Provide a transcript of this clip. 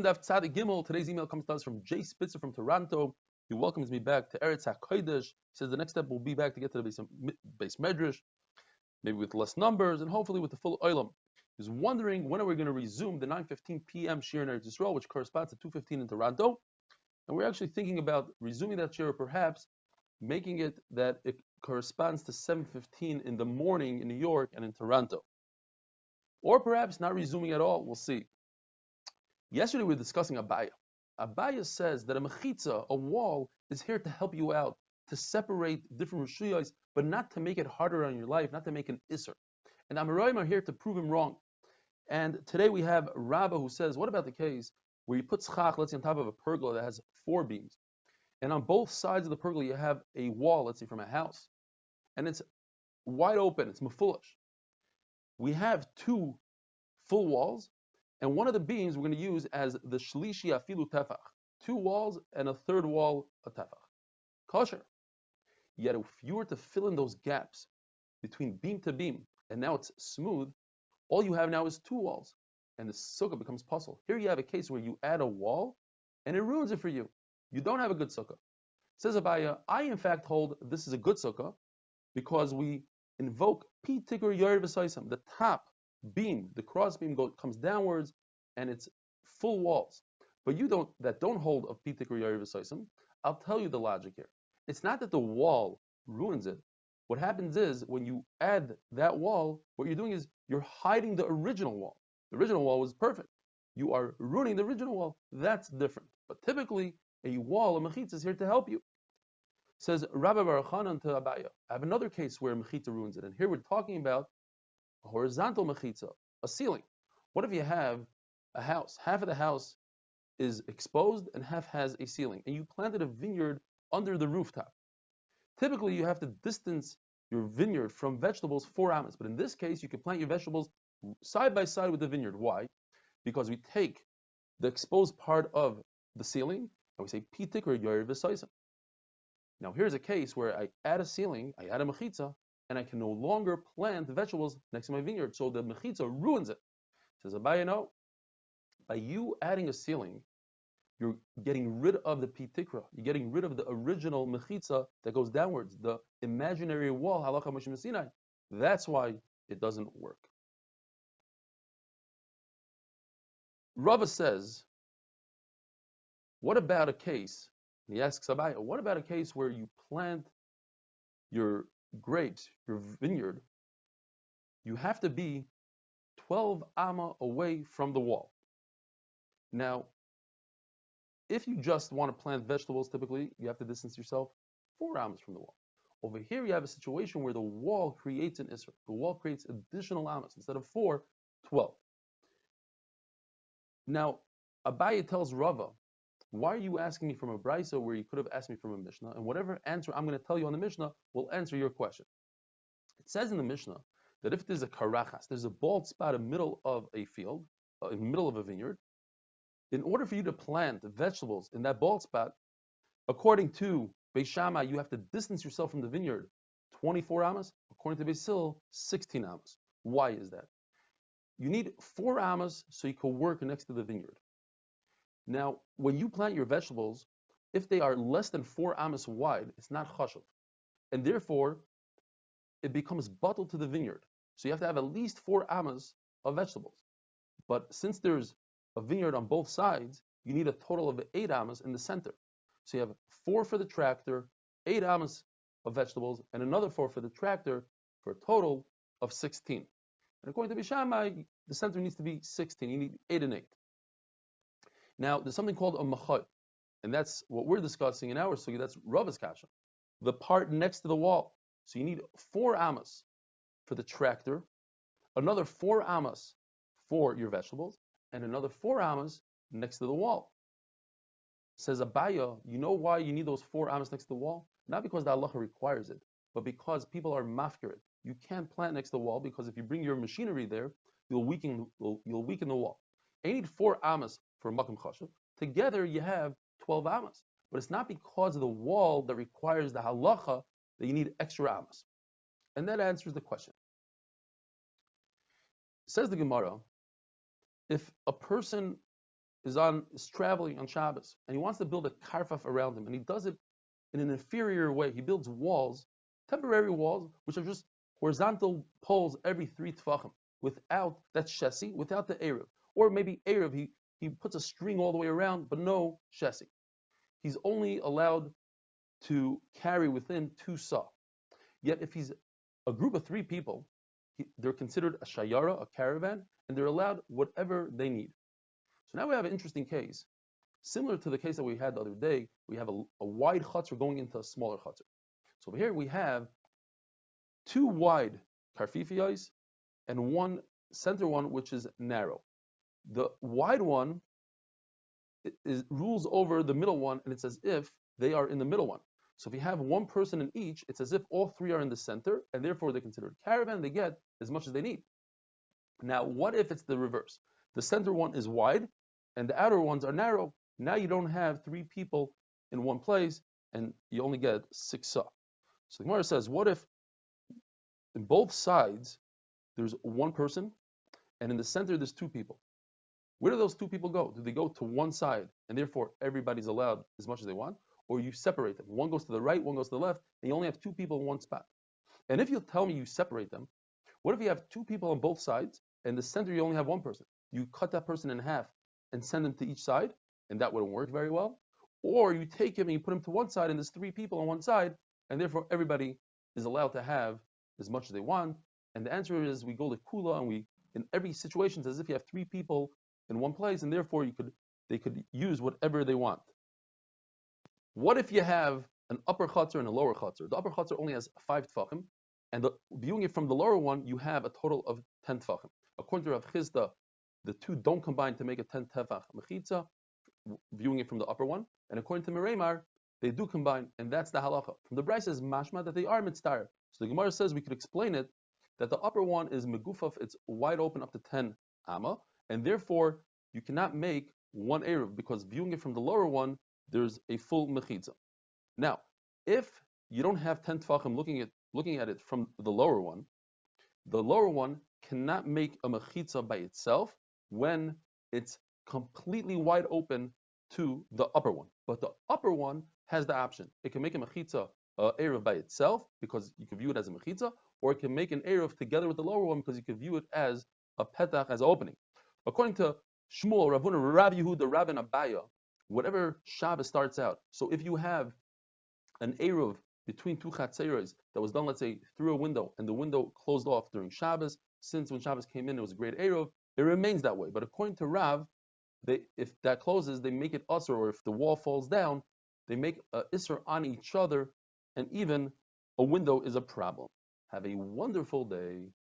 Eruvin Daf Tzadik Gimel. Today's email comes to us from Jay Spitzer from Toronto. He welcomes me back to Eretz HaKodesh. He says the next step will be back to get to the base medrash, maybe with less numbers and hopefully with the full olam. He's wondering when are we going to resume the 9:15 p.m. shir in Eretz Yisrael, which corresponds to 2:15 in Toronto. And we're actually thinking about resuming that shir, or perhaps making it that it corresponds to 7:15 in the morning in New York and in Toronto. Or perhaps not resuming at all. We'll see. Yesterday we were discussing Abaya. Abaya says that a mechitza, a wall, is here to help you out, to separate different rishuyos, but not to make it harder on your life, not to make an isser. And Amoraim are here to prove him wrong. And today we have Rabba who says, what about the case where you put schach, let's say, on top of a pergola that has 4 beams, and on both sides of the pergola you have a wall, let's say from a house, and it's wide open, it's mefulish. We have 2 full walls, and one of the beams we're going to use as the shlishi afilu tefach, 2 walls and a 3rd wall a tefach. Kosher. Yet if you were to fill in those gaps between beam to beam, and now it's smooth, all you have now is 2 walls, and the sukkah becomes puzzle. Here you have a case where you add a wall, and it ruins it for you. You don't have a good sukkah. Says Abaya, I in fact hold this is a good sukkah, because we invoke pi tikur yor v'saisam, the top beam, the cross beam comes downwards, and it's full walls. But you don't hold of pi tikur yor v'saisam. I'll tell you the logic here. It's not that the wall ruins it. What happens is when you add that wall, what you're doing is you're hiding the original wall. The original wall was perfect. You are ruining the original wall. That's different. But typically, a wall, a mechitza, is here to help you. Says Rabbi Baruch Hanan to Abaya, I have another case where mechitza ruins it. And here we're talking about a horizontal mechitza, a ceiling. What if you have a house? Half of the house is exposed and half has a ceiling. And you planted a vineyard under the rooftop. Typically, you have to distance your vineyard from vegetables 4 amas. But in this case, you can plant your vegetables side by side with the vineyard. Why? Because we take the exposed part of the ceiling and we say, pi tikur yor v'saisam. Now here's a case where I add a ceiling, I add a mechitza, and I can no longer plant vegetables next to my vineyard. So the mechitza ruins it. Says Abaya, no. By you adding a ceiling, you're getting rid of the pi tikra. You're getting rid of the original mechitza that goes downwards, the imaginary wall, halacha Moshe Sinai. That's why it doesn't work. Rava says, what about a case, and he asks Abaya, what about a case where you plant your grapes, your vineyard, you have to be 12 amma away from the wall. Now, if you just want to plant vegetables, typically, you have to distance yourself 4 ammas from the wall. Over here, you have a situation where the wall creates an isser. The wall creates additional ammas. Instead of 4, 12. Now, Abaya tells Rava, why are you asking me from a brisa where you could have asked me from a Mishnah? And whatever answer I'm going to tell you on the Mishnah will answer your question. It says in the Mishnah that if there's a karachas, there's a bald spot in the middle of a field, in the middle of a vineyard, in order for you to plant vegetables in that bald spot, according to Beis Shammai, you have to distance yourself from the vineyard 24 ammas. According to Beis Hillel, 16 ammas. Why is that? You need 4 ammas so you can work next to the vineyard. Now, when you plant your vegetables, if they are less than 4 ammas wide, it's not chashuv. And therefore, it becomes bottled to the vineyard. So you have to have at least 4 ammas of vegetables. But since there's a vineyard on both sides, you need a total of 8 ammas in the center. So you have 4 for the tractor, 8 ammas of vegetables, and another 4 for the tractor, for a total of 16. And according to Beis Shammai, the center needs to be 16. You need 8 and 8. Now, there's something called a machot, and that's what we're discussing in our sugi. That's Rava's kasha, the part next to the wall. So you need 4 ammas for the tractor, another 4 ammas for your vegetables, and another 4 ammas next to the wall. Says Abaya, you know why you need those 4 ammas next to the wall? Not because the halacha requires it, but because people are mafkirit. You can't plant next to the wall because if you bring your machinery there, you'll weaken the wall. And you need 4 ammas for makom chashuv. Together you have 12 ammas. But it's not because of the wall that requires the halacha that you need extra ammas. And that answers the question. Says the Gemara, if a person is traveling on Shabbos and he wants to build a karfaf around him, and he does it in an inferior way. He builds walls, temporary walls, which are just horizontal poles every 3 tefachim, without that shesi, without the eruv, or maybe eruv. He puts a string all the way around, but no shesi. He's only allowed to carry within 2 sa. Yet if he's a group of 3 people, they're considered a shayara, a caravan, and they're allowed whatever they need. So now we have an interesting case. Similar to the case that we had the other day, we have a wide chutzner going into a smaller chutzner. So over here we have 2 wide karfifiyos and 1 center one which is narrow. The wide one rules over the middle one, and it's as if they are in the middle one. So if you have 1 person in each, it's as if all 3 are in the center, and therefore they're considered caravan. They get as much as they need. Now, what if it's the reverse? The center one is wide, and the outer ones are narrow. Now you don't have 3 people in one place, and you only get 6 sa. So the Gemara says, what if in both sides there's 1 person, and in the center there's 2 people? Where do those 2 people go? Do they go to one side, and therefore everybody's allowed as much as they want? Or you separate them? 1 goes to the right, 1 goes to the left, and you only have 2 people in one spot. And if you tell me you separate them, what if you have 2 people on both sides, and the center you only have 1 person? You cut that person in half and send them to each side, and that wouldn't work very well. Or you take him and you put him to one side, and there's 3 people on one side, and therefore everybody is allowed to have as much as they want. And the answer is we go to kula, and we, in every situation, it's as if you have 3 people in one place, and therefore they could use whatever they want. What if you have an upper chutzner and a lower chutzner? The upper chutzner only has 5 tefachim, and viewing it from the lower one, you have a total of 10 tefachim. According to Rav Chisda, the 2 don't combine to make a 10 tefach mechitza, viewing it from the upper one. And according to Mereimar, they do combine, and that's the halacha. From the Brisa is mashma that they are mitzvah. So the Gemara says we could explain it that the upper one is megufaf, it's wide open up to 10 amma, and therefore you cannot make 1 eruv, because viewing it from the lower one, there's a full mechitza. Now, if you don't have 10 tefachim looking at it from the lower one cannot make a mechitza by itself when it's completely wide open to the upper one. But the upper one has the option. It can make a mechitza eruv by itself, because you can view it as a mechitza, or it can make an eruv together with the lower one, because you can view it as a petach, as an opening. According to Shmuel, Ravuna, Rav Yehuda, Rav and Abaya, whatever Shabbos starts out. So if you have an eruv between 2 chatzeros that was done, let's say, through a window, and the window closed off during Shabbos, since when Shabbos came in, it was a great eruv, it remains that way. But according to Rav, if that closes, they make it usr, or if the wall falls down, they make a isser on each other, and even a window is a problem. Have a wonderful day.